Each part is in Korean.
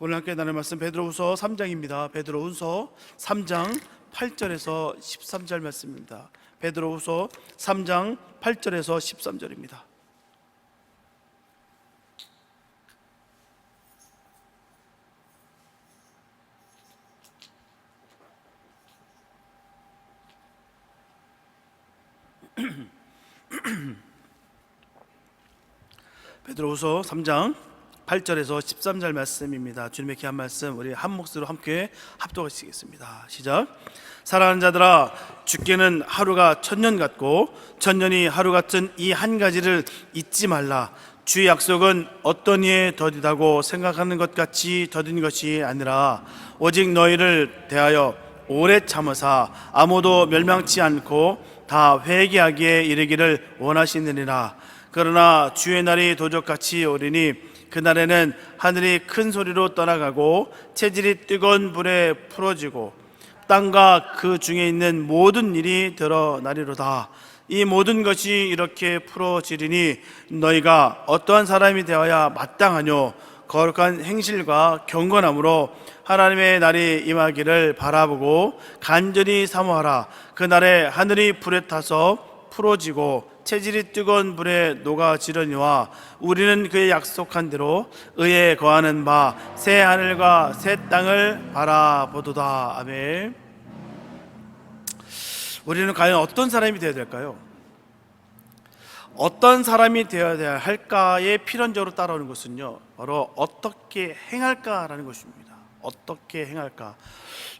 오늘 함께 나눌 말씀 베드로후서 3장입니다. 베드로후서 3장 8절에서 13절 말씀입니다. 베드로후서 3장 8절에서 13절입니다. 베드로후서 3장 8절에서 13절 말씀입니다. 주님의 귀한 말씀 우리 한 목소리로 함께 합독하시겠습니다. 시작. 사랑하는 자들아, 주께는 하루가 천년 같고 천년이 하루 같은 이 한 가지를 잊지 말라. 주의 약속은 어떤 이에 더디다고 생각하는 것 같이 더딘 것이 아니라 오직 너희를 대하여 오래 참으사 아무도 멸망치 않고 다 회개하기에 이르기를 원하시느니라. 그러나 주의 날이 도적같이 오리니 그날에는 하늘이 큰 소리로 떠나가고 체질이 뜨거운 불에 풀어지고 땅과 그 중에 있는 모든 일이 드러나리로다. 이 모든 것이 이렇게 풀어지리니 너희가 어떠한 사람이 되어야 마땅하뇨? 거룩한 행실과 경건함으로 하나님의 날이 임하기를 바라보고 간절히 사모하라. 그날에 하늘이 불에 타서 풀어지고 체질이 뜨거운 불에 녹아지려니와 우리는 그의 약속한 대로 의에 거하는 바 새 하늘과 새 땅을 바라보도다. 아멘. 우리는 과연 어떤 사람이 되어야 될까요? 어떤 사람이 되어야 할까에 필연적으로 따라오는 것은요, 바로 어떻게 행할까라는 것입니다. 어떻게 행할까.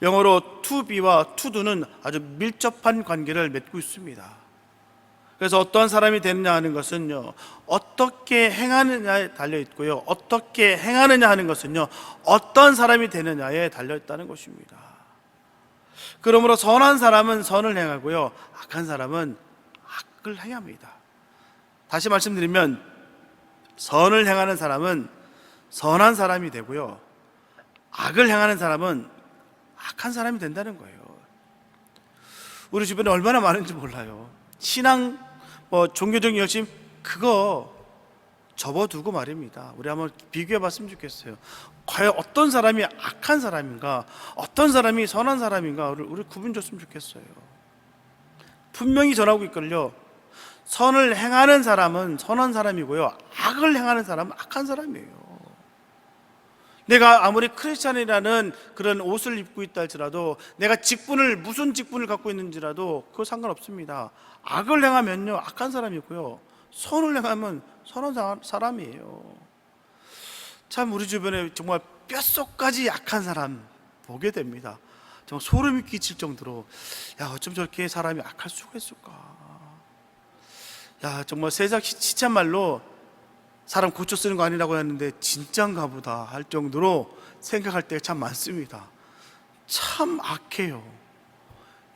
영어로 to be와 to do는 아주 밀접한 관계를 맺고 있습니다. 그래서 어떠한 사람이 되느냐 하는 것은요, 어떻게 행하느냐에 달려 있고요, 어떻게 행하느냐 하는 것은요, 어떤 사람이 되느냐에 달려 있다는 것입니다. 그러므로 선한 사람은 선을 행하고요, 악한 사람은 악을 행합니다. 다시 말씀드리면 선을 행하는 사람은 선한 사람이 되고요, 악을 행하는 사람은 악한 사람이 된다는 거예요. 우리 주변에 얼마나 많은지 몰라요. 신앙, 종교적인 열심, 그거 접어두고 말입니다. 우리 한번 비교해 봤으면 좋겠어요. 과연 어떤 사람이 악한 사람인가, 어떤 사람이 선한 사람인가, 우리 구분 줬으면 좋겠어요. 분명히 전하고 있걸요, 선을 행하는 사람은 선한 사람이고요, 악을 행하는 사람은 악한 사람이에요. 내가 아무리 크리스찬이라는 그런 옷을 입고 있다 할지라도, 내가 무슨 직분을 갖고 있는지라도 그거 상관없습니다. 악을 행하면요, 악한 사람이고요, 선을 행하면 선한 사람이에요. 참 우리 주변에 정말 뼛속까지 약한 사람 보게 됩니다. 정말 소름이 끼칠 정도로, 야, 어쩜 저렇게 사람이 악할 수가 있을까. 야, 정말 세상 시참 말로 사람 고쳐 쓰는 거 아니라고 했는데 진짠가 보다 할 정도로 생각할 때가 참 많습니다. 참 악해요.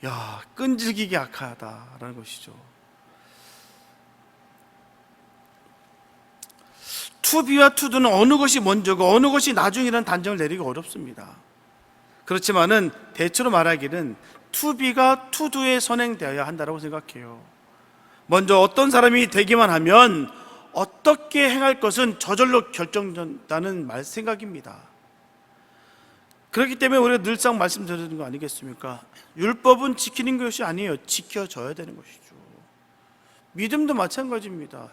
야, 끈질기게 악하다라는 것이죠. 투비와 투두는 어느 것이 먼저고 어느 것이 나중이라는 단정을 내리기 어렵습니다. 그렇지만은 대체로 말하기는 투비가 투두에 선행되어야 한다고 생각해요. 먼저 어떤 사람이 되기만 하면 어떻게 행할 것은 저절로 결정된다는 생각입니다. 그렇기 때문에 우리가 늘상 말씀드리는 거 아니겠습니까? 율법은 지키는 것이 아니에요. 지켜져야 되는 것이죠. 믿음도 마찬가지입니다.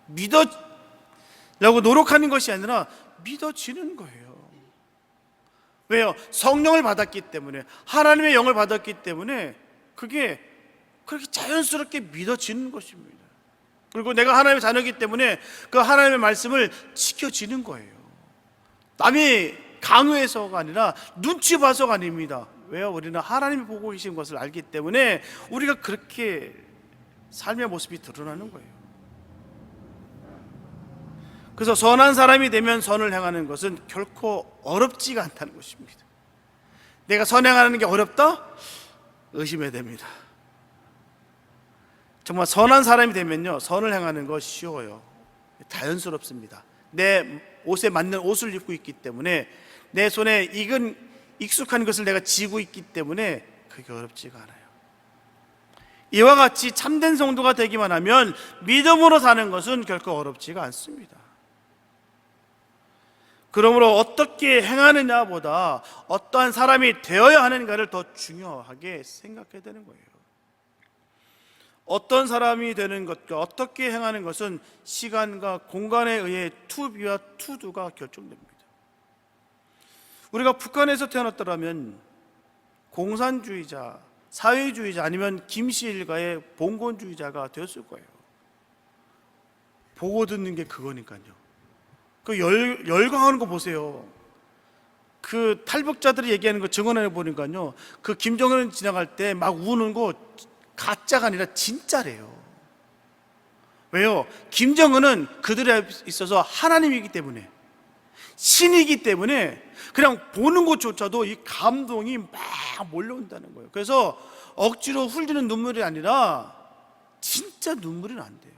믿으려고 노력하는 것이 아니라 믿어지는 거예요. 왜요? 성령을 받았기 때문에, 하나님의 영을 받았기 때문에 그게 그렇게 자연스럽게 믿어지는 것입니다. 그리고 내가 하나님의 자녀이기 때문에 그 하나님의 말씀을 지켜지는 거예요. 남이 강요해서가 아니라 눈치 봐서가 아닙니다. 왜요? 우리는 하나님이 보고 계신 것을 알기 때문에 우리가 그렇게 삶의 모습이 드러나는 거예요. 그래서 선한 사람이 되면 선을 행하는 것은 결코 어렵지가 않다는 것입니다. 내가 선행하는 게 어렵다? 의심해야 됩니다. 정말 선한 사람이 되면요, 선을 행하는 거 쉬워요. 자연스럽습니다. 내 옷에 맞는 옷을 입고 있기 때문에, 내 손에 익숙한 것을 내가 쥐고 있기 때문에 그게 어렵지가 않아요. 이와 같이 참된 성도가 되기만 하면 믿음으로 사는 것은 결코 어렵지가 않습니다. 그러므로 어떻게 행하느냐보다 어떠한 사람이 되어야 하는가를 더 중요하게 생각해야 되는 거예요. 어떤 사람이 되는 것과 어떻게 행하는 것은 시간과 공간에 의해 투비와 투두가 결정됩니다. 우리가 북한에서 태어났더라면 공산주의자, 사회주의자 아니면 김씨 일가의 봉건주의자가 되었을 거예요. 보고 듣는 게 그거니까요. 그 열광하는 거 보세요. 그 탈북자들이 얘기하는 거 증언해 보니까요, 그 김정은 지나갈 때 막 우는 거 가짜가 아니라 진짜래요. 왜요? 김정은은 그들에 있어서 하나님이기 때문에, 신이기 때문에 그냥 보는 것조차도 이 감동이 막 몰려온다는 거예요. 그래서 억지로 흘리는 눈물이 아니라 진짜 눈물이 난대요.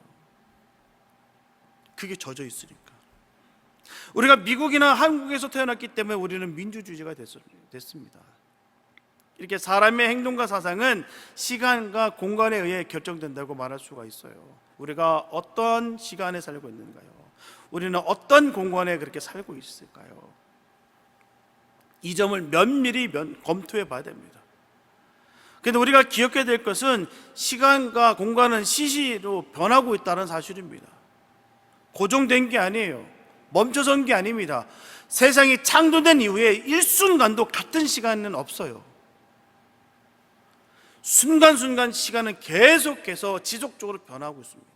그게 젖어 있으니까. 우리가 미국이나 한국에서 태어났기 때문에 우리는 민주주의자가 됐습니다. 이렇게 사람의 행동과 사상은 시간과 공간에 의해 결정된다고 말할 수가 있어요. 우리가 어떤 시간에 살고 있는가요? 우리는 어떤 공간에 그렇게 살고 있을까요? 이 점을 면밀히 검토해 봐야 됩니다. 그런데 우리가 기억해야 될 것은 시간과 공간은 시시로 변하고 있다는 사실입니다. 고정된 게 아니에요. 멈춰선 게 아닙니다. 세상이 창조된 이후에 일순간도 같은 시간은 없어요. 순간순간 시간은 계속해서 지속적으로 변하고 있습니다.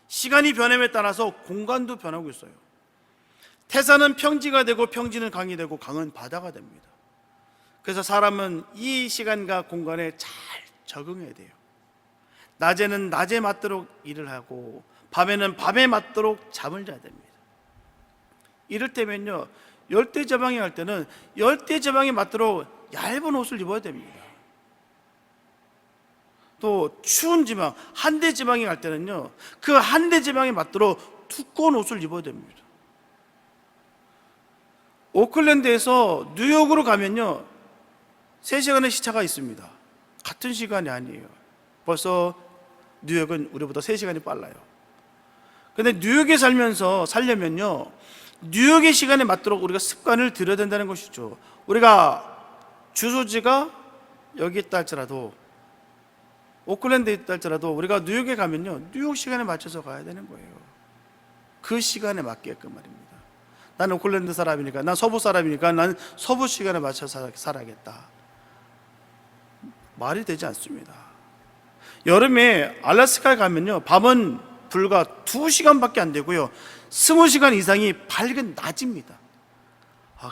시간이 변함에 따라서 공간도 변하고 있어요. 태산은 평지가 되고 평지는 강이 되고 강은 바다가 됩니다. 그래서 사람은 이 시간과 공간에 잘 적응해야 돼요. 낮에는 낮에 맞도록 일을 하고 밤에는 밤에 맞도록 잠을 자야 됩니다. 이를테면요, 열대지방에 갈 때는 열대지방에 맞도록 얇은 옷을 입어야 됩니다. 또 추운 지방, 한대 지방에 갈 때는요, 그 한대 지방에 맞도록 두꺼운 옷을 입어야 됩니다. 오클랜드에서 뉴욕으로 가면요, 3시간의 시차가 있습니다. 같은 시간이 아니에요. 벌써 뉴욕은 우리보다 3시간이 빨라요. 그런데 뉴욕에 살려면요, 뉴욕의 시간에 맞도록 우리가 습관을 들여야 된다는 것이죠. 우리가 주소지가 여기 있다 할지라도, 오클랜드에 있다 할지라도 우리가 뉴욕에 가면요, 뉴욕 시간에 맞춰서 가야 되는 거예요. 그 시간에 맞게끔 말입니다. 나는 오클랜드 사람이니까, 난 서부 사람이니까 난 서부 시간에 맞춰서 살아야겠다. 말이 되지 않습니다. 여름에 알래스카에 가면요, 밤은 불과 2시간밖에 안 되고요, 20시간 이상이 밝은 낮입니다.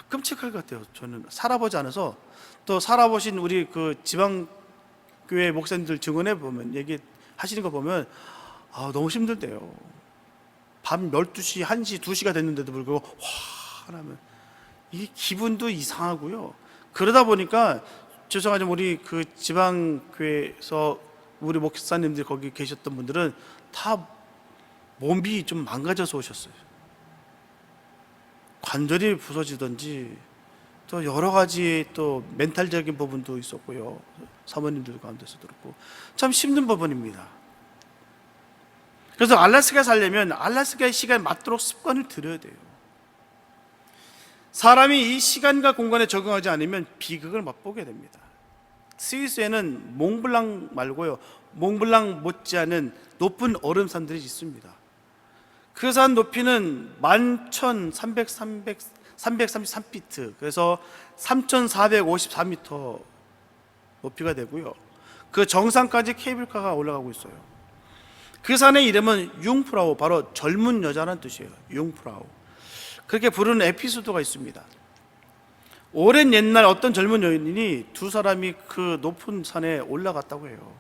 끔찍할 것 같아요. 저는 살아보지 않아서. 또 살아보신 우리 그 지방교회 목사님들 증언해 보면, 얘기하시는 거 보면 너무 힘들대요. 밤 12시, 1시, 2시가 됐는데도 불구하고 화나면 이 기분도 이상하고요. 그러다 보니까 죄송하지만 우리 그 지방교회에서 우리 목사님들 거기 계셨던 분들은 다 몸이 좀 망가져서 오셨어요. 관절이 부서지든지 또 여러 가지 또 멘탈적인 부분도 있었고요. 사모님들 가운데서도 그렇고 참 힘든 부분입니다. 그래서 알래스카에 살려면 알래스카의 시간에 맞도록 습관을 들여야 돼요. 사람이 이 시간과 공간에 적응하지 않으면 비극을 맛보게 됩니다. 스위스에는 몽블랑 말고요, 몽블랑 못지않은 높은 얼음산들이 있습니다. 그 산 높이는 11,333피트, 그래서 3,454m 높이가 되고요, 그 정상까지 케이블카가 올라가고 있어요. 그 산의 이름은 융프라우, 바로 젊은 여자라는 뜻이에요. 융프라우. 그렇게 부르는 에피소드가 있습니다. 오랜 옛날 어떤 젊은 여인이 두 사람이 그 높은 산에 올라갔다고 해요.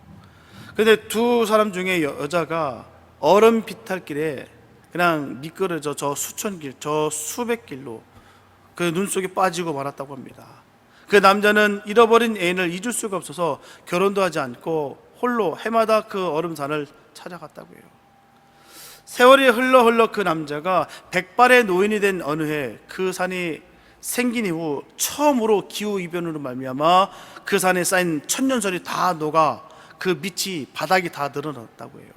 그런데 두 사람 중에 여자가 얼음 비탈길에 그냥 미끄러져 저 수천 길, 저 수백 길로 그 눈 속에 빠지고 말았다고 합니다. 그 남자는 잃어버린 애인을 잊을 수가 없어서 결혼도 하지 않고 홀로 해마다 그 얼음산을 찾아갔다고 해요. 세월이 흘러 그 남자가 백발의 노인이 된 어느 해 그 산이 생긴 이후 처음으로 기후이변으로 말미암아 그 산에 쌓인 천년설이 다 녹아 그 밑이 바닥이 다 늘어났다고 해요.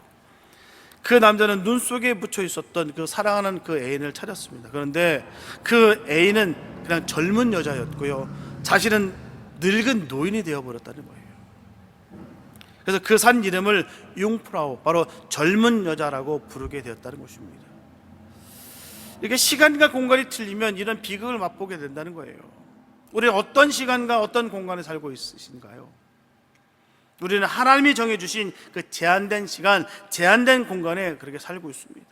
그 남자는 눈 속에 묻혀 있었던 그 사랑하는 그 애인을 찾았습니다. 그런데 그 애인은 그냥 젊은 여자였고요, 자신은 늙은 노인이 되어버렸다는 거예요. 그래서 그 산 이름을 융프라우, 바로 젊은 여자라고 부르게 되었다는 것입니다. 이게 시간과 공간이 틀리면 이런 비극을 맛보게 된다는 거예요. 우리는 어떤 시간과 어떤 공간에 살고 있으신가요? 우리는 하나님이 정해주신 그 제한된 시간, 제한된 공간에 그렇게 살고 있습니다.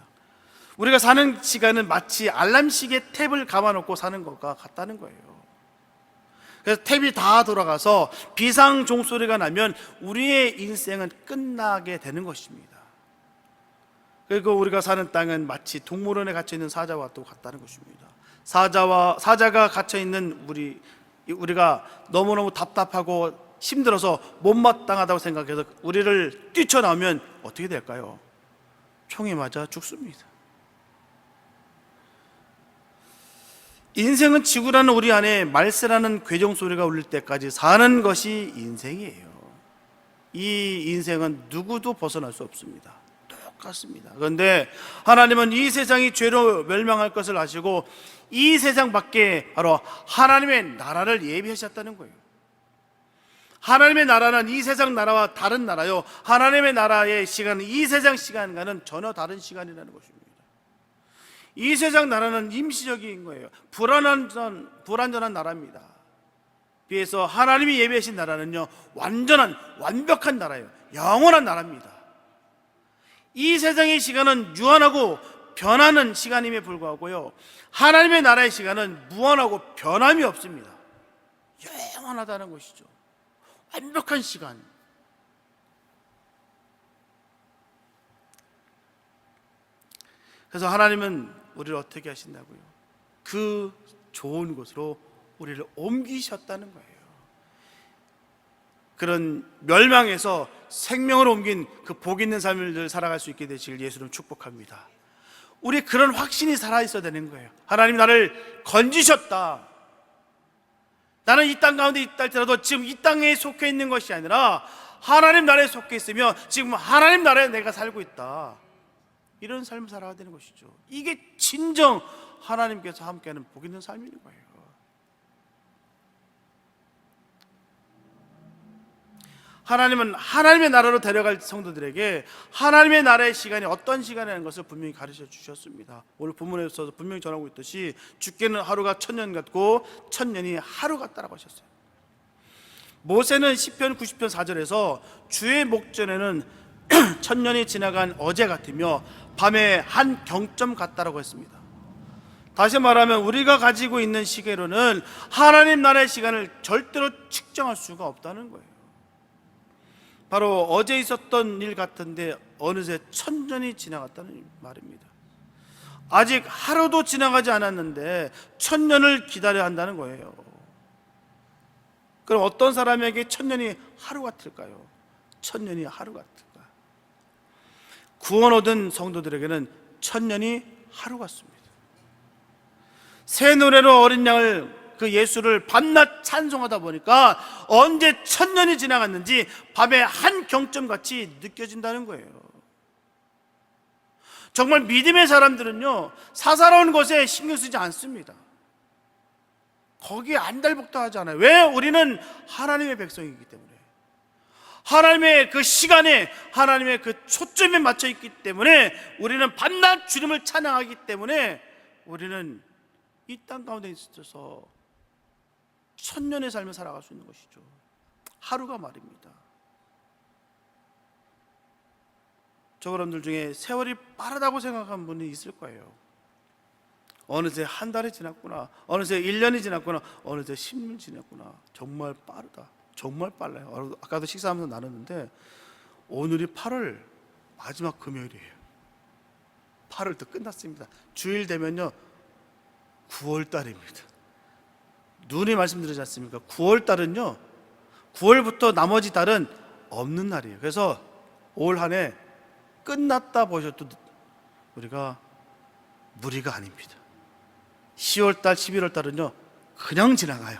우리가 사는 시간은 마치 알람시계 탭을 감아놓고 사는 것과 같다는 거예요. 그래서 탭이 다 돌아가서 비상 종소리가 나면 우리의 인생은 끝나게 되는 것입니다. 그리고 우리가 사는 땅은 마치 동물원에 갇혀있는 사자와 또 같다는 것입니다. 사자가 갇혀있는 우리가 너무너무 답답하고 힘들어서 못마땅하다고 생각해서 우리를 뛰쳐나오면 어떻게 될까요? 총에 맞아 죽습니다. 인생은 지구라는 우리 안에 말세라는 괴정 소리가 울릴 때까지 사는 것이 인생이에요. 이 인생은 누구도 벗어날 수 없습니다. 똑같습니다. 그런데 하나님은 이 세상이 죄로 멸망할 것을 아시고 이 세상 밖에 바로 하나님의 나라를 예비하셨다는 거예요. 하나님의 나라는 이 세상 나라와 다른 나라요, 하나님의 나라의 시간은 이 세상 시간과는 전혀 다른 시간이라는 것입니다. 이 세상 나라는 임시적인 거예요. 불완전한 나라입니다. 비해서 하나님이 예비하신 나라는요, 완벽한 나라예요. 영원한 나라입니다. 이 세상의 시간은 유한하고 변하는 시간임에 불구하고요, 하나님의 나라의 시간은 무한하고 변함이 없습니다. 영원하다는 것이죠. 완벽한 시간. 그래서 하나님은 우리를 어떻게 하신다고요? 그 좋은 곳으로 우리를 옮기셨다는 거예요. 그런 멸망에서 생명을 옮긴 그 복 있는 삶을 살아갈 수 있게 되시길 예수님 축복합니다. 우리 그런 확신이 살아있어야 되는 거예요. 하나님 나를 건지셨다. 나는 이 땅 가운데 있다 할지라도 지금 이 땅에 속해 있는 것이 아니라 하나님 나라에 속해 있으며 지금 하나님 나라에 내가 살고 있다. 이런 삶을 살아야 되는 것이죠. 이게 진정 하나님께서 함께하는 복 있는 삶인 거예요. 하나님은 하나님의 나라로 데려갈 성도들에게 하나님의 나라의 시간이 어떤 시간이라는 것을 분명히 가르쳐 주셨습니다. 오늘 본문에서 분명히 전하고 있듯이 주께는 하루가 1000년 같고 1000년이 하루 같다라고 하셨어요. 모세는 시편 90편 4절에서 주의 목전에는 1000년이 지나간 어제 같으며 밤의 한 경점 같다라고 했습니다. 다시 말하면 우리가 가지고 있는 시계로는 하나님 나라의 시간을 절대로 측정할 수가 없다는 거예요. 바로 어제 있었던 일 같은데 어느새 1000년이 지나갔다는 말입니다. 아직 하루도 지나가지 않았는데 1000년을 기다려야 한다는 거예요. 그럼 어떤 사람에게 1000년이 하루 같을까요? 1000년이 하루 같을까? 구원 얻은 성도들에게는 1000년이 하루 같습니다. 새 노래로 어린 양을 그 예수를 밤낮 찬송하다 보니까 언제 1000년이 지나갔는지 밤에 한 경점같이 느껴진다는 거예요. 정말 믿음의 사람들은요, 사사로운 것에 신경 쓰지 않습니다. 거기에 안달복도하지 않아요. 왜? 우리는 하나님의 백성이기 때문에, 하나님의 그 시간에, 하나님의 그 초점에 맞춰 있기 때문에, 우리는 밤낮 주님을 찬양하기 때문에 우리는 이 땅 가운데 있어서 1000년의 삶을 살아갈 수 있는 것이죠. 하루가 말입니다. 저 여러분들 중에 세월이 빠르다고 생각하는 분이 있을 거예요. 어느새 한 달이 지났구나, 어느새 1년이 지났구나, 어느새 10년이 지났구나. 정말 빠르다, 정말 빨라요. 아까도 식사하면서 나눴는데 오늘이 8월 마지막 금요일이에요. 8월도 끝났습니다. 주일 되면요 9월달입니다. 눈이 말씀드리지 않습니까? 9월달은요 9월부터 나머지 달은 없는 날이에요. 그래서 올 한 해 끝났다 보셔도 우리가 무리가 아닙니다. 10월달 11월달은요 그냥 지나가요.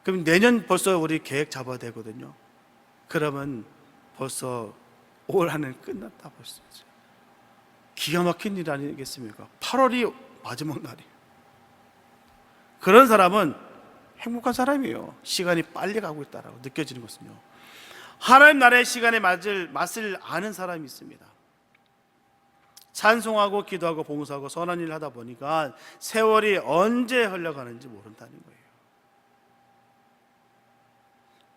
그럼 내년 벌써 우리 계획 잡아야 되거든요. 그러면 벌써 올 한해는 끝났다 벌써. 기가 막힌 일 아니겠습니까? 8월이 마지막 날이에요. 그런 사람은 행복한 사람이에요. 시간이 빨리 가고 있다라고 느껴지는 것은요. 하나님 나라의 시간의 맛을 아는 사람이 있습니다. 찬송하고 기도하고 봉사하고 선한 일을 하다 보니까 세월이 언제 흘러가는지 모른다는 거예요.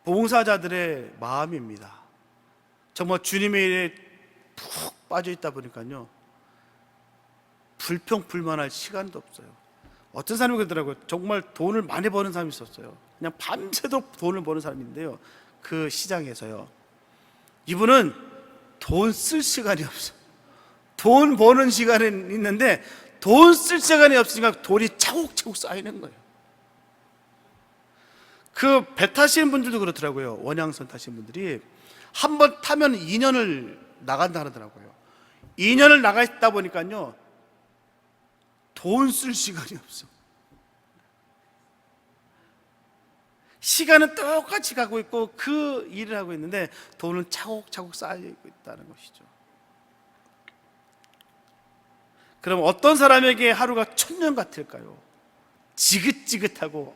봉사자들의 마음입니다. 정말 주님의 일에 푹 빠져 있다 보니까요, 불평불만할 시간도 없어요. 어떤 사람이 그러더라고요. 정말 돈을 많이 버는 사람이 있었어요. 그냥 밤새도록 돈을 버는 사람인데요, 그 시장에서요, 이분은 돈 쓸 시간이 없어요. 돈 버는 시간은 있는데 돈 쓸 시간이 없으니까 돈이 차곡차곡 쌓이는 거예요. 그 배 타시는 분들도 그렇더라고요. 원양선 타시는 분들이 한 번 타면 2년을 나간다 하더라고요. 2년을 나가 있다 보니까요, 돈 쓸 시간이 없어. 시간은 똑같이 가고 있고 그 일을 하고 있는데 돈은 차곡차곡 쌓이고 있다는 것이죠. 그럼 어떤 사람에게 하루가 1000년 같을까요? 지긋지긋하고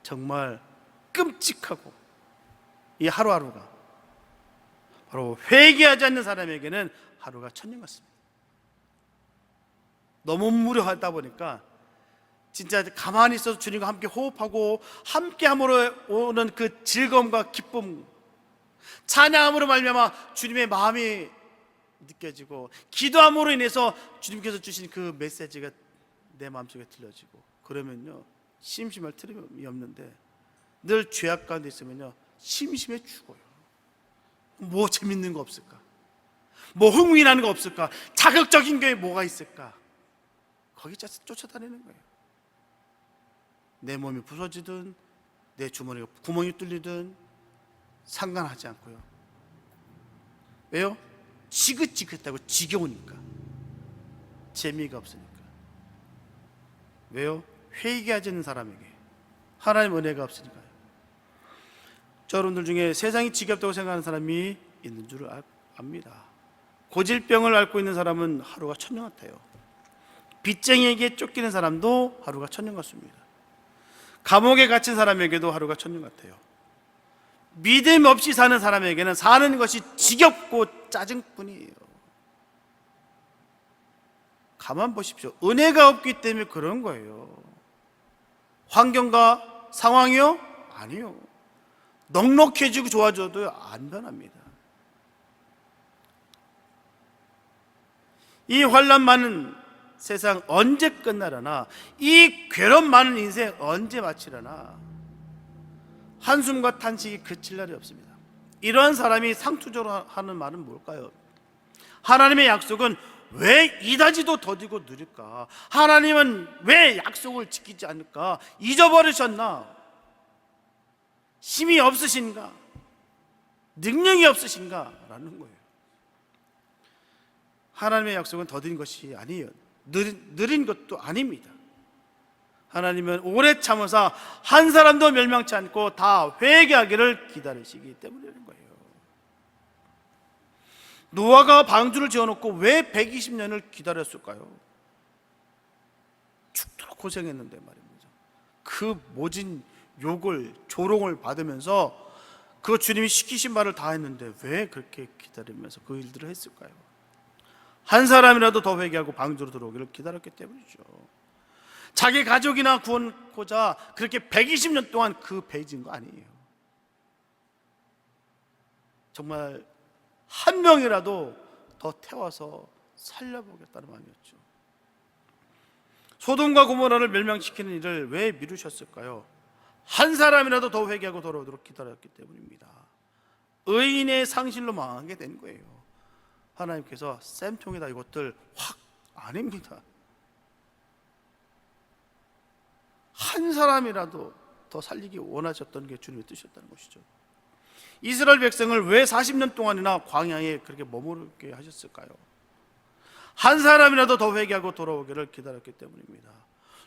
정말 끔찍하고, 이 하루하루가 바로 회개하지 않는 사람에게는 하루가 1000년 같습니다. 너무 무료하다 보니까 진짜 가만히 있어서 주님과 함께 호흡하고 함께함으로 오는 그 즐거움과 기쁨, 찬양함으로 말미암아 주님의 마음이 느껴지고, 기도함으로 인해서 주님께서 주신 그 메시지가 내 마음속에 들려지고, 그러면요 심심할 틈이 없는데 늘 죄악 가운데 있으면요 심심해 죽어요. 뭐 재밌는 거 없을까? 뭐 흥미나는 거 없을까? 자극적인 게 뭐가 있을까? 거기 쫓아다니는 거예요. 내 몸이 부서지든 내 주머니가 구멍이 뚫리든 상관하지 않고요. 왜요? 지긋지긋하고 지겨우니까, 재미가 없으니까. 왜요? 회개하지 않는 사람에게 하나님 은혜가 없으니까요. 여러분들 중에 세상이 지겹다고 생각하는 사람이 있는 줄 압니다. 고질병을 앓고 있는 사람은 하루가 1000년 같아요. 빚쟁이에게 쫓기는 사람도 하루가 1000년 같습니다. 감옥에 갇힌 사람에게도 하루가 1000년 같아요. 믿음 없이 사는 사람에게는 사는 것이 지겹고 짜증뿐이에요. 가만 보십시오. 은혜가 없기 때문에 그런 거예요. 환경과 상황이요? 아니요. 넉넉해지고 좋아져도 안 변합니다. 이 환난 많은 세상 언제 끝나려나? 이 괴로움 많은 인생 언제 마치려나? 한숨과 탄식이 그칠 날이 없습니다. 이러한 사람이 상투적으로 하는 말은 뭘까요? 하나님의 약속은 왜 이다지도 더디고 느릴까? 하나님은 왜 약속을 지키지 않을까? 잊어버리셨나? 힘이 없으신가? 능력이 없으신가? 라는 거예요. 하나님의 약속은 더딘 것이 아니에요. 느린 것도 아닙니다. 하나님은 오래 참으사 한 사람도 멸망치 않고 다 회개하기를 기다리시기 때문이라는 거예요. 노아가 방주를 지어놓고 왜 120년을 기다렸을까요? 죽도록 고생했는데 말입니다. 그 모진 욕을, 조롱을 받으면서 그 주님이 시키신 말을 다 했는데 왜 그렇게 기다리면서 그 일들을 했을까요? 한 사람이라도 더 회개하고 방주로 들어오기를 기다렸기 때문이죠. 자기 가족이나 구원코자 그렇게 120년 동안 그 배 지은 거 아니에요. 정말 한 명이라도 더 태워서 살려보겠다는 마음이었죠. 소돔과 고모라를 멸망시키는 일을 왜 미루셨을까요? 한 사람이라도 더 회개하고 돌아오도록 기다렸기 때문입니다. 의인의 상실로 망하게 된 거예요. 하나님께서 쌤통이다 이것들 확 아닙니다. 한 사람이라도 더 살리기 원하셨던 게 주님의 뜻이었다는 것이죠. 이스라엘 백성을 왜 40년 동안이나 광야에 그렇게 머무르게 하셨을까요? 한 사람이라도 더 회개하고 돌아오기를 기다렸기 때문입니다.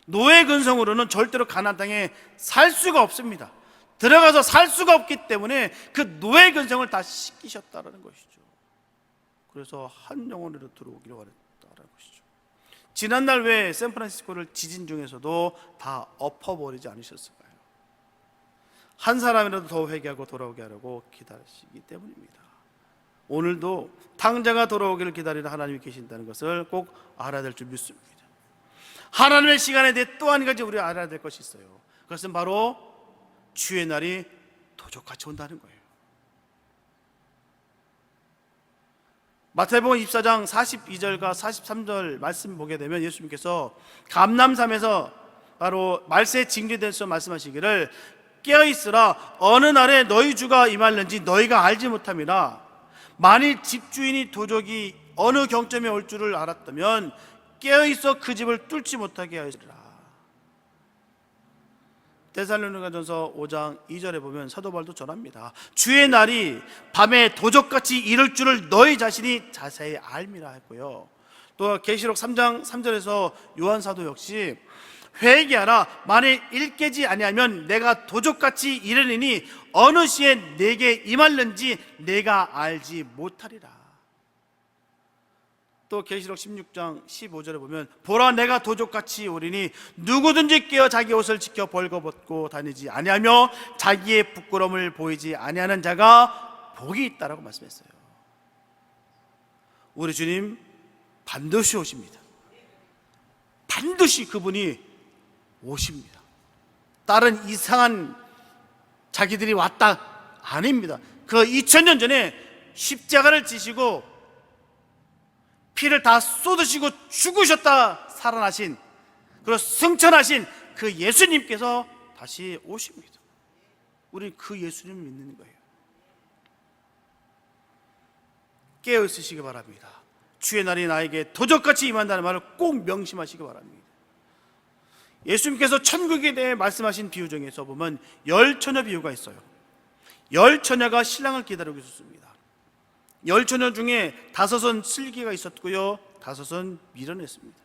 노예 근성으로는 절대로 가나안 땅에 살 수가 없습니다. 들어가서 살 수가 없기 때문에 그 노예 근성을 다 씻기셨다는 것이죠. 그래서 한 영혼으로 들어오기를 원했다라는 것이죠. 지난날 왜 샌프란시스코를 지진 중에서도 다 엎어버리지 않으셨을까요? 한 사람이라도 더 회개하고 돌아오게 하려고 기다리시기 때문입니다. 오늘도 탕자가 돌아오기를 기다리는 하나님이 계신다는 것을 꼭 알아야 될 줄 믿습니다. 하나님의 시간에 대해 또 한 가지 우리가 알아야 될 것이 있어요. 그것은 바로 주의 날이 도적같이 온다는 거예요. 마태복음 24장 42절과 43절 말씀 보게 되면 예수님께서 감람산에서 바로 말세에 징계돼서 말씀하시기를 깨어있으라 어느 날에 너희 주가 임할는지 너희가 알지 못함이라. 만일 집주인이 도적이 어느 경점에 올 줄을 알았다면 깨어있어 그 집을 뚫지 못하게 하였으리라. 데살로니가전서 5장 2절에 보면 사도 바울도 전합니다. 주의 날이 밤에 도적같이 이를 줄을 너희 자신이 자세히 알미라 했고요. 또 계시록 3장 3절에서 요한 사도 역시 회개하라. 만일 일깨지 아니하면 내가 도적같이 이르리니 어느 시에 내게 임할는지 내가 알지 못하리라. 또 계시록 16장 15절에 보면 보라 내가 도적같이 오리니 누구든지 깨어 자기 옷을 지켜 벌거벗고 다니지 아니하며 자기의 부끄러움을 보이지 아니하는 자가 복이 있다라고 말씀했어요. 우리 주님 반드시 오십니다. 반드시 그분이 오십니다. 다른 이상한 자기들이 왔다 아닙니다. 그 2000년 전에 십자가를 지시고 피를 다 쏟으시고 죽으셨다 살아나신, 그리고 승천하신 그 예수님께서 다시 오십니다. 우리는 그 예수님을 믿는 거예요. 깨어 있으시기 바랍니다. 주의 날이 나에게 도적같이 임한다는 말을 꼭 명심하시기 바랍니다. 예수님께서 천국에 대해 말씀하신 비유 중에서 보면 열 처녀 비유가 있어요. 열 처녀가 신랑을 기다리고 있었습니다. 열 처녀 중에 5은 슬기가 있었고요, 5은 미련했습니다.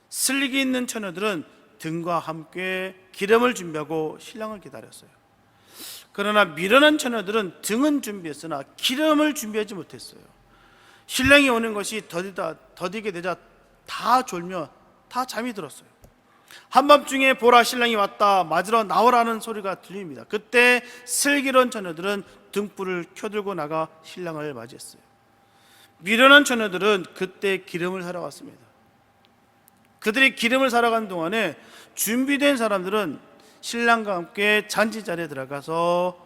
슬기 있는 처녀들은 등과 함께 기름을 준비하고 신랑을 기다렸어요. 그러나 미련한 처녀들은 등은 준비했으나 기름을 준비하지 못했어요. 신랑이 오는 것이 더디게 되자 다 졸며 다 잠이 들었어요. 한밤중에 보라 신랑이 왔다 맞으러 나오라는 소리가 들립니다. 그때 슬기로운 처녀들은 등불을 켜들고 나가 신랑을 맞이했어요. 미련한 처녀들은 그때 기름을 사러 갔습니다. 그들이 기름을 사러 간 동안에 준비된 사람들은 신랑과 함께 잔치 자리에 들어가서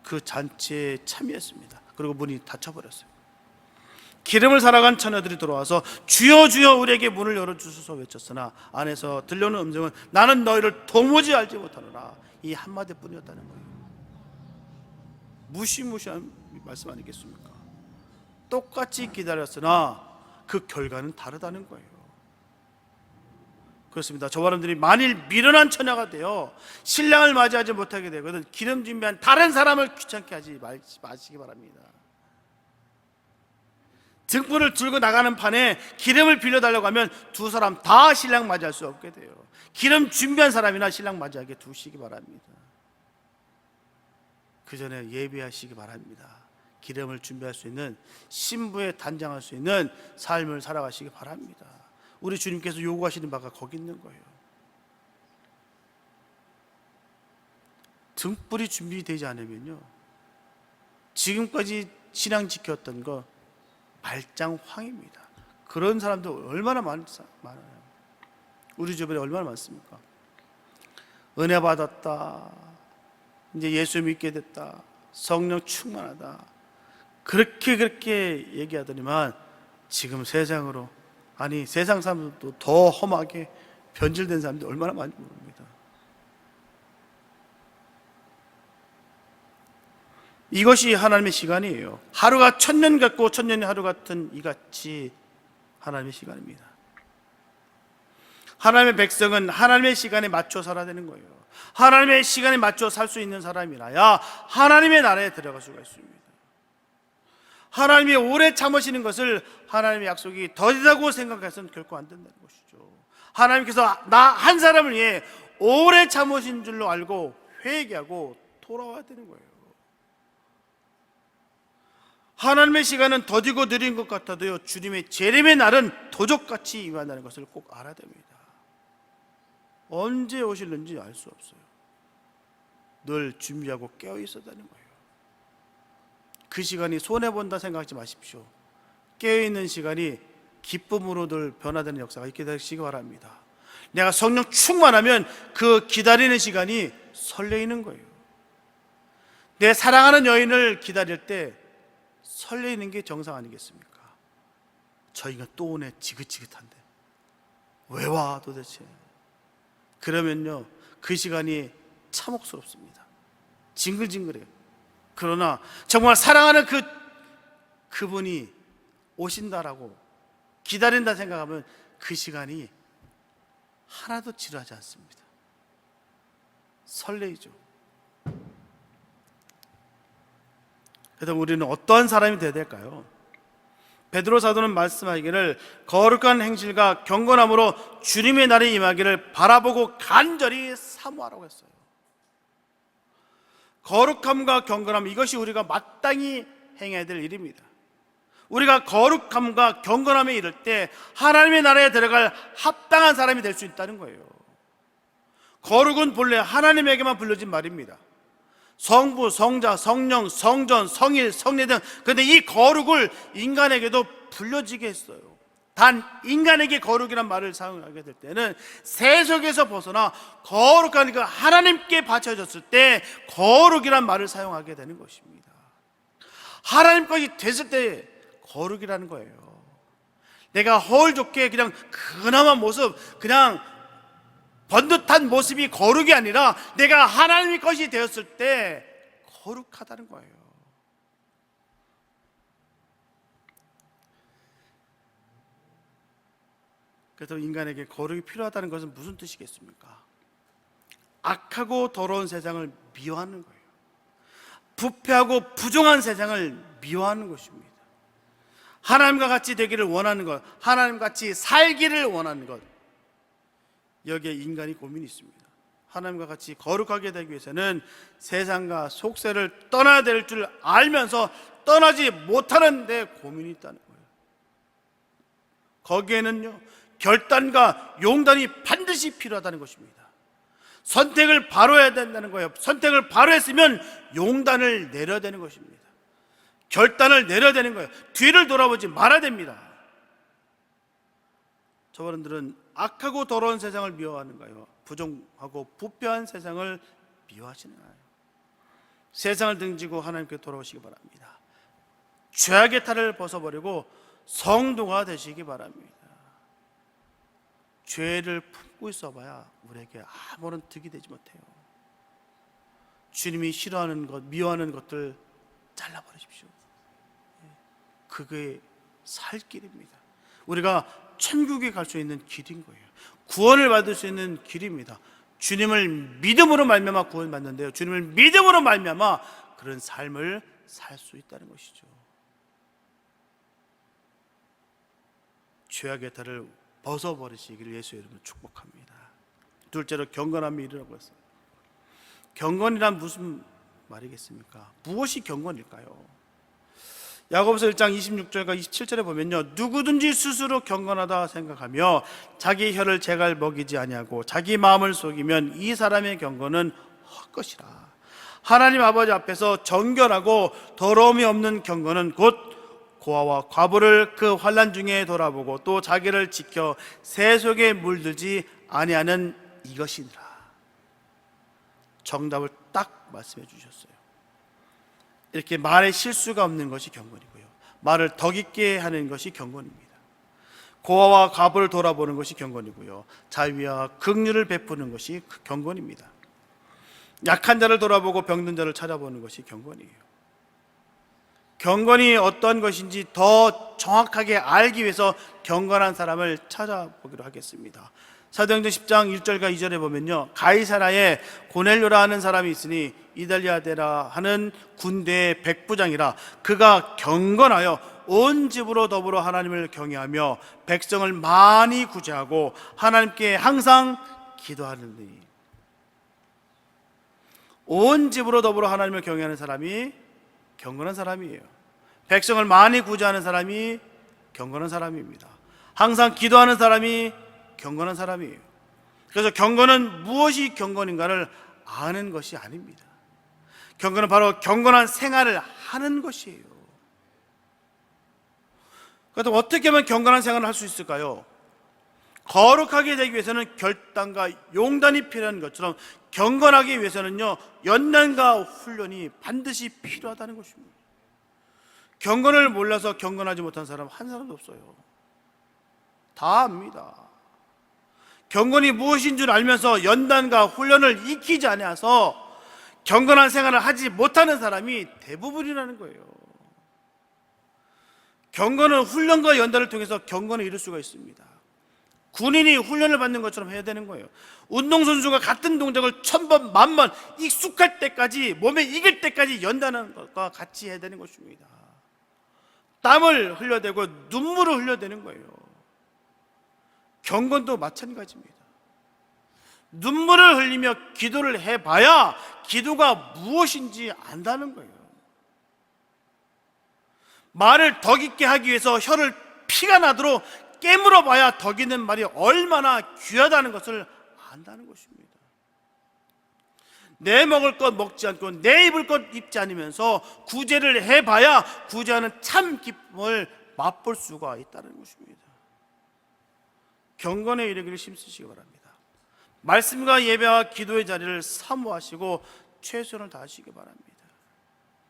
그 잔치에 참여했습니다. 그리고 문이 닫혀버렸어요. 기름을 사러 간 처녀들이 돌아와서 주여 주여 우리에게 문을 열어주소서 외쳤으나 안에서 들려오는 음성은 나는 너희를 도무지 알지 못하노라, 이 한마디뿐이었다는 거예요. 무시무시한 말씀 아니겠습니까? 똑같이 기다렸으나 그 결과는 다르다는 거예요. 그렇습니다. 저와 여러분들이 만일 미련한 처녀가 되어 신랑을 맞이하지 못하게 되거든 기름 준비한 다른 사람을 귀찮게 하지 마시기 바랍니다. 등불을 들고 나가는 판에 기름을 빌려달라고 하면 두 사람 다 신랑 맞이할 수 없게 돼요. 기름 준비한 사람이나 신랑 맞이하게 두시기 바랍니다. 그 전에 예배하시기 바랍니다. 기름을 준비할 수 있는, 신부에 단장할 수 있는 삶을 살아가시기 바랍니다. 우리 주님께서 요구하시는 바가 거기 있는 거예요. 등불이 준비되지 않으면요, 지금까지 신앙 지켰던 거 말짱황입니다. 그런 사람들 얼마나 많아요. 우리 주변에 얼마나 많습니까? 은혜 받았다, 이제 예수 믿게 됐다, 성령 충만하다, 그렇게 얘기하더니만 지금 세상으로, 아니 세상 사람들도 더 험하게 변질된 사람들이 얼마나 많이 모릅니다. 이것이 하나님의 시간이에요. 하루가 1000년 같고 1000년이 하루 같은 이같이 하나님의 시간입니다. 하나님의 백성은 하나님의 시간에 맞춰 살아야 되는 거예요. 하나님의 시간에 맞춰 살 수 있는 사람이라야 하나님의 나라에 들어갈 수가 있습니다. 하나님이 오래 참으시는 것을 하나님의 약속이 더디다고 생각해서는 결코 안 된다는 것이죠. 하나님께서 나 한 사람을 위해 오래 참으신 줄로 알고 회개하고 돌아와야 되는 거예요. 하나님의 시간은 더디고 느린 것 같아도요, 주님의 재림의 날은 도적같이 임한다는 것을 꼭 알아야 됩니다. 언제 오실는지 알 수 없어요. 늘 준비하고 깨어 있어야 되는 거예요. 그 시간이 손해본다 생각하지 마십시오. 깨어있는 시간이 기쁨으로 늘 변화되는 역사가 있게 되시기 바랍니다. 내가 성령 충만하면 그 기다리는 시간이 설레이는 거예요. 내 사랑하는 여인을 기다릴 때 설레이는 게 정상 아니겠습니까? 저희가 또 오네, 지긋지긋한데 왜 와 도대체? 그러면요, 그 시간이 참혹스럽습니다. 징글징글해요. 그러나 정말 사랑하는 그분이 오신다라고 기다린다 생각하면 그 시간이 하나도 지루하지 않습니다. 설레이죠. 그래서 우리는 어떠한 사람이 되어야 될까요? 베드로 사도는 말씀하기를 거룩한 행실과 경건함으로 주님의 날이 임하기를 바라보고 간절히 사모하라고 했어요. 거룩함과 경건함, 이것이 우리가 마땅히 행해야 될 일입니다. 우리가 거룩함과 경건함에 이를 때 하나님의 나라에 들어갈 합당한 사람이 될 수 있다는 거예요. 거룩은 본래 하나님에게만 불려진 말입니다. 성부, 성자, 성령, 성전, 성일, 성례 등, 그런데 이 거룩을 인간에게도 불려지게 했어요. 단 인간에게 거룩이란 말을 사용하게 될 때는 세속에서 벗어나 거룩한 그 하나님께 바쳐졌을 때 거룩이란 말을 사용하게 되는 것입니다. 하나님 것이 됐을 때 거룩이라는 거예요. 내가 허울 좋게 그냥 근엄한 모습, 그냥 번듯한 모습이 거룩이 아니라 내가 하나님의 것이 되었을 때 거룩하다는 거예요. 그래서 인간에게 거룩이 필요하다는 것은 무슨 뜻이겠습니까? 악하고 더러운 세상을 미워하는 거예요. 부패하고 부정한 세상을 미워하는 것입니다. 하나님과 같이 되기를 원하는 것, 하나님과 같이 살기를 원하는 것, 여기에 인간이 고민이 있습니다. 하나님과 같이 거룩하게 되기 위해서는 세상과 속세를 떠나야 될 줄 알면서 떠나지 못하는 데 고민이 있다는 거예요. 거기에는요, 결단과 용단이 반드시 필요하다는 것입니다. 선택을 바로 해야 된다는 거예요. 선택을 바로 했으면 용단을 내려야 되는 것입니다. 결단을 내려야 되는 거예요. 뒤를 돌아보지 말아야 됩니다. 저분들은 악하고 더러운 세상을 미워하는가요? 부정하고 부패한 세상을 미워하시는가요? 세상을 등지고 하나님께 돌아오시기 바랍니다. 죄악의 탈을 벗어버리고 성도가 되시기 바랍니다. 죄를 품고 있어봐야 우리에게 아무런 득이 되지 못해요. 주님이 싫어하는 것, 미워하는 것들 잘라버리십시오. 그게 살 길입니다. 우리가 천국에 갈 수 있는 길인 거예요. 구원을 받을 수 있는 길입니다. 주님을 믿음으로 말미암아 구원받는데요, 주님을 믿음으로 말미암아 그런 삶을 살 수 있다는 것이죠. 죄악의 탈을 벗어버리시기를 예수의 이름으로 축복합니다. 둘째로 경건함이 이르라고 했어요. 경건이란 무슨 말이겠습니까? 무엇이 경건일까요? 야고보서 1장 26절과 27절에 보면요, 누구든지 스스로 경건하다 생각하며 자기 혀를 제갈 먹이지 아니하고 자기 마음을 속이면 이 사람의 경건은 헛것이라. 하나님 아버지 앞에서 정결하고 더러움이 없는 경건은 곧 고아와 과부를 그 환난 중에 돌아보고 또 자기를 지켜 세속에 물들지 아니하는 이것이니라. 정답을 딱 말씀해 주셨어요. 이렇게 말에 실수가 없는 것이 경건이고요, 말을 덕 있게 하는 것이 경건입니다. 고아와 과부를 돌아보는 것이 경건이고요, 자비와 긍휼을 베푸는 것이 경건입니다. 약한 자를 돌아보고 병든 자를 찾아보는 것이 경건이에요. 경건이 어떤 것인지 더 정확하게 알기 위해서 경건한 사람을 찾아보기로 하겠습니다. 사도행전 10장 1절과 2절에 보면요, 가이사라에 고넬료라 하는 사람이 있으니 이달리아데라 하는 군대의 백부장이라. 그가 경건하여 온 집으로 더불어 하나님을 경외하며 백성을 많이 구제하고 하나님께 항상 기도하느니. 온 집으로 더불어 하나님을 경외하는 사람이 경건한 사람이에요. 백성을 많이 구제하는 사람이 경건한 사람입니다. 항상 기도하는 사람이 경건한 사람이에요. 그래서 경건은 무엇이 경건인가를 아는 것이 아닙니다. 경건은 바로 경건한 생활을 하는 것이에요. 그래서 어떻게 하면 경건한 생활을 할 수 있을까요? 거룩하게 되기 위해서는 결단과 용단이 필요한 것처럼 경건하기 위해서는요, 연단과 훈련이 반드시 필요하다는 것입니다. 경건을 몰라서 경건하지 못한 사람 한 사람도 없어요. 다 압니다. 경건이 무엇인 줄 알면서 연단과 훈련을 익히지 않아서 경건한 생활을 하지 못하는 사람이 대부분이라는 거예요. 경건은 훈련과 연단을 통해서 경건을 이룰 수가 있습니다. 군인이 훈련을 받는 것처럼 해야 되는 거예요. 운동선수가 같은 동작을 1000번, 10,000번 익숙할 때까지, 몸에 익을 때까지 연단하는 것과 같이 해야 되는 것입니다. 땀을 흘려대고 눈물을 흘려대는 거예요. 경건도 마찬가지입니다. 눈물을 흘리며 기도를 해봐야 기도가 무엇인지 안다는 거예요. 말을 덕 있게 하기 위해서 혀를 피가 나도록 깨물어 봐야 덕 있는 말이 얼마나 귀하다는 것을 안다는 것입니다. 내 먹을 것 먹지 않고 내 입을 것 입지 않으면서 구제를 해봐야 구제하는 참 기쁨을 맛볼 수가 있다는 것입니다. 경건에 이르기를 힘쓰시기 바랍니다. 말씀과 예배와 기도의 자리를 사모하시고 최선을 다하시기 바랍니다.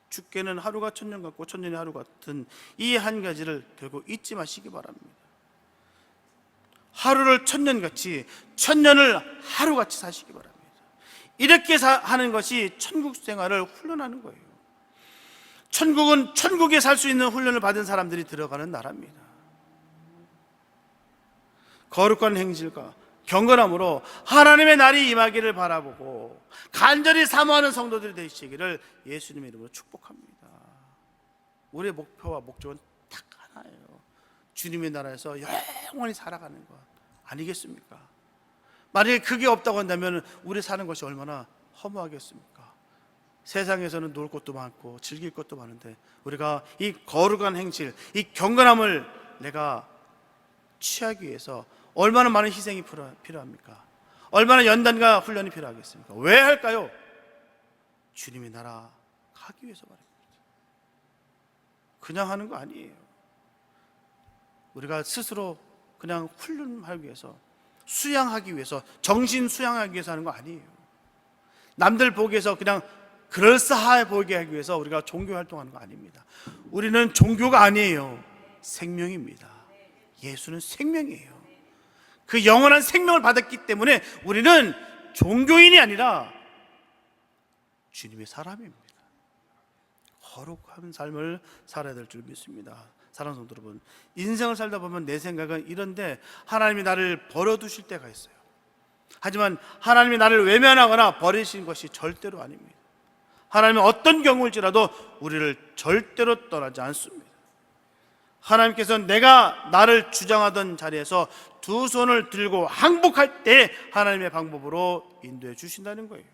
주께는 하루가 천년 같고 천년이 하루 같은 이 한 가지를 결국 잊지 마시기 바랍니다. 하루를 천년같이, 천년을 하루같이 사시기 바랍니다. 이렇게 하는 것이 천국 생활을 훈련하는 거예요. 천국은 천국에 살 수 있는 훈련을 받은 사람들이 들어가는 나라입니다. 거룩한 행실과 경건함으로 하나님의 날이 임하기를 바라보고 간절히 사모하는 성도들이 되시기를 예수님의 이름으로 축복합니다. 우리의 목표와 목적은 딱 하나예요. 주님의 나라에서 영원히 살아가는 것 아니겠습니까? 만약에 그게 없다고 한다면 우리 사는 것이 얼마나 허무하겠습니까? 세상에서는 놀 것도 많고 즐길 것도 많은데 우리가 이 거룩한 행실, 이 경건함을 내가 취하기 위해서 얼마나 많은 희생이 필요합니까? 얼마나 연단과 훈련이 필요하겠습니까? 왜 할까요? 주님의 나라 가기 위해서 말입니다. 그냥 하는 거 아니에요. 우리가 스스로 그냥 훈련하기 위해서, 수양하기 위해서, 정신 수양하기 위해서 하는 거 아니에요. 남들 보기에서 그냥 그럴싸해 보이게 하기 위해서 우리가 종교 활동하는 거 아닙니다. 우리는 종교가 아니에요. 생명입니다. 예수는 생명이에요. 그 영원한 생명을 받았기 때문에 우리는 종교인이 아니라 주님의 사람입니다. 거룩한 삶을 살아야 될 줄 믿습니다. 사랑하는 성도 여러분, 인생을 살다 보면 내 생각은 이런데 하나님이 나를 버려두실 때가 있어요. 하지만 하나님이 나를 외면하거나 버리신 것이 절대로 아닙니다. 하나님은 어떤 경우일지라도 우리를 절대로 떠나지 않습니다. 하나님께서는 내가 나를 주장하던 자리에서 두 손을 들고 항복할 때 하나님의 방법으로 인도해 주신다는 거예요.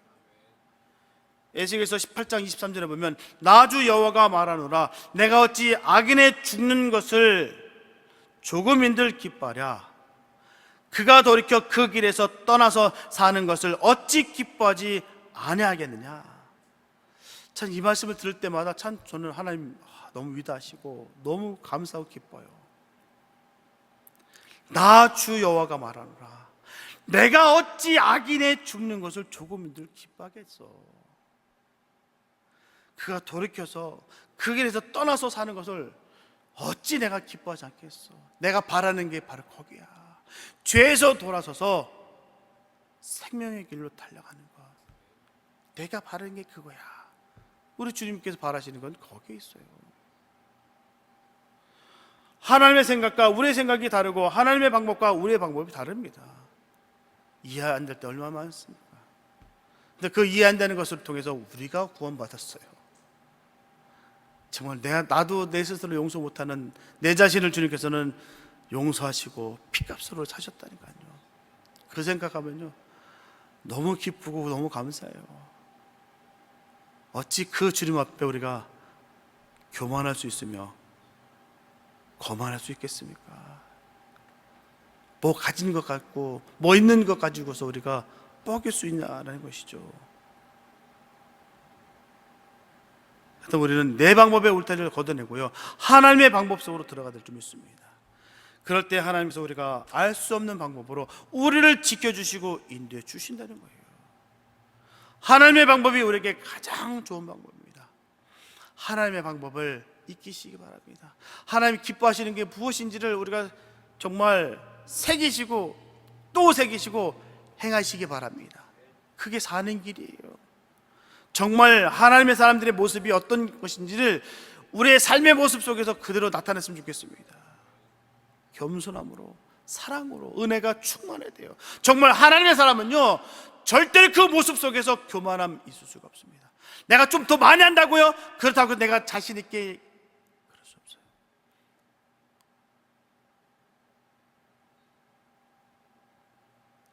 에스겔서 18장 23절에 보면 나주 여호와가 말하노라 내가 어찌 악인의 죽는 것을 조금인들 기뻐하랴 그가 돌이켜 그 길에서 떠나서 사는 것을 어찌 기뻐하지 아니하겠느냐. 참 이 말씀을 들을 때마다 참 저는 하나님 너무 위대하시고 너무 감사하고 기뻐요. 나 주 여호와가 말하노라 내가 어찌 악인의 죽는 것을 조금인들 기뻐하겠어. 그가 돌이켜서 그 길에서 떠나서 사는 것을 어찌 내가 기뻐하지 않겠어. 내가 바라는 게 바로 거기야. 죄에서 돌아서서 생명의 길로 달려가는 것. 내가 바라는 게 그거야. 우리 주님께서 바라시는 건 거기에 있어요. 하나님의 생각과 우리의 생각이 다르고 하나님의 방법과 우리의 방법이 다릅니다. 이해 안 될 때 얼마나 많습니까? 근데 그 이해 안 되는 것을 통해서 우리가 구원받았어요. 정말 나도 내 스스로 용서 못하는 내 자신을 주님께서는 용서하시고 피값으로 사셨다니까요. 그 생각하면요 너무 기쁘고 너무 감사해요. 어찌 그 주님 앞에 우리가 교만할 수 있으며 거만할 수 있겠습니까? 뭐 가진 것 같고 뭐 있는 것 가지고서 우리가 뻐길 수 있냐라는 것이죠. 하여튼 우리는 내 방법의 울타리를 걷어내고요, 하나님의 방법 속으로 들어가야 될 줄 믿습니다. 그럴 때 하나님께서 우리가 알 수 없는 방법으로 우리를 지켜주시고 인도해 주신다는 거예요. 하나님의 방법이 우리에게 가장 좋은 방법입니다. 하나님의 방법을 익히시기 바랍니다. 하나님 기뻐하시는 게 무엇인지를 우리가 정말 새기시고 또 새기시고 행하시기 바랍니다. 그게 사는 길이에요. 정말 하나님의 사람들의 모습이 어떤 것인지를 우리의 삶의 모습 속에서 그대로 나타냈으면 좋겠습니다. 겸손함으로, 사랑으로, 은혜가 충만해야 돼요. 정말 하나님의 사람은요, 절대로 그 모습 속에서 교만함 있을 수가 없습니다. 내가 좀 더 많이 한다고요? 그렇다고 내가 자신 있게, 그럴 수 없어요.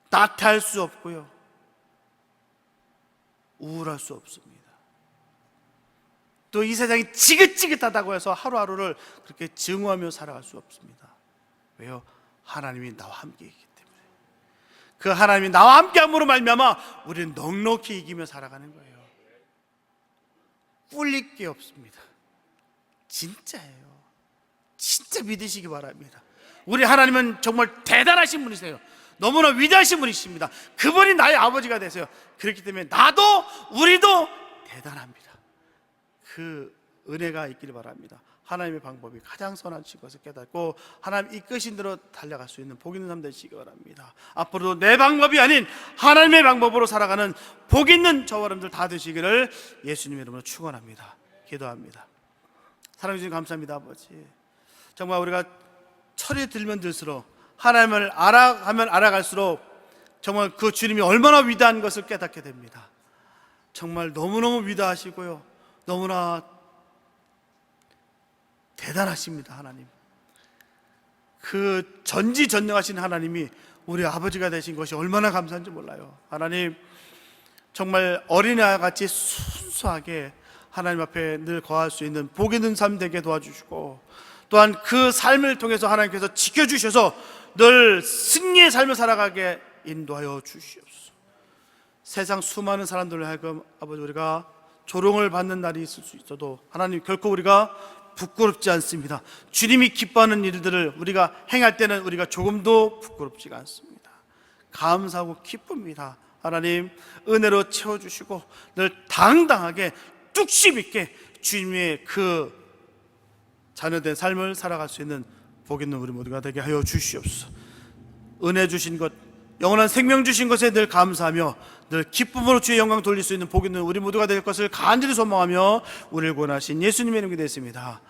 나태할 수 없고요, 우울할 수 없습니다. 또 이 세상이 지긋지긋하다고 해서 하루하루를 그렇게 증오하며 살아갈 수 없습니다. 왜요? 하나님이 나와 함께이기 때문에. 그 하나님이 나와 함께함으로 말미암아 우리는 넉넉히 이기며 살아가는 거예요. 꿀릴 게 없습니다. 진짜예요. 진짜 믿으시기 바랍니다. 우리 하나님은 정말 대단하신 분이세요. 너무나 위대하신 분이십니다. 그분이 나의 아버지가 되세요. 그렇기 때문에 나도 우리도 대단합니다. 그 은혜가 있기를 바랍니다. 하나님의 방법이 가장 선하신 것을 깨닫고 하나님 이끄신 대로 달려갈 수 있는 복 있는 삶 되시기 바랍니다. 앞으로도 내 방법이 아닌 하나님의 방법으로 살아가는 복 있는 저와 여러분들 다 되시기를 예수님의 이름으로 축원합니다. 기도합니다. 사랑해 주신 감사합니다. 아버지, 정말 우리가 철이 들면 들수록 하나님을 알아가면 알아갈수록 정말 그 주님이 얼마나 위대한 것을 깨닫게 됩니다. 정말 너무너무 위대하시고요, 너무나 대단하십니다. 하나님, 그 전지전능하신 하나님이 우리 아버지가 되신 것이 얼마나 감사한지 몰라요. 하나님, 정말 어린아이와 같이 순수하게 하나님 앞에 늘 거할 수 있는 복 있는 삶 되게 도와주시고, 또한 그 삶을 통해서 하나님께서 지켜주셔서 늘 승리의 삶을 살아가게 인도하여 주시옵소서. 세상 수많은 사람들을 하여금 아버지 우리가 조롱을 받는 날이 있을 수 있어도 하나님 결코 우리가 부끄럽지 않습니다. 주님이 기뻐하는 일들을 우리가 행할 때는 우리가 조금도 부끄럽지가 않습니다. 감사하고 기쁩니다. 하나님 은혜로 채워주시고 늘 당당하게 뚝심 있게 주님의 그 자녀된 삶을 살아갈 수 있는 복 있는 우리 모두가 되게 하여 주시옵소서. 은혜 주신 것, 영원한 생명 주신 것에 늘 감사하며 늘 기쁨으로 주의 영광 돌릴 수 있는 복 있는 우리 모두가 될 것을 간절히 소망하며 우리를 구원하신 예수님의 이름이 되었습니다.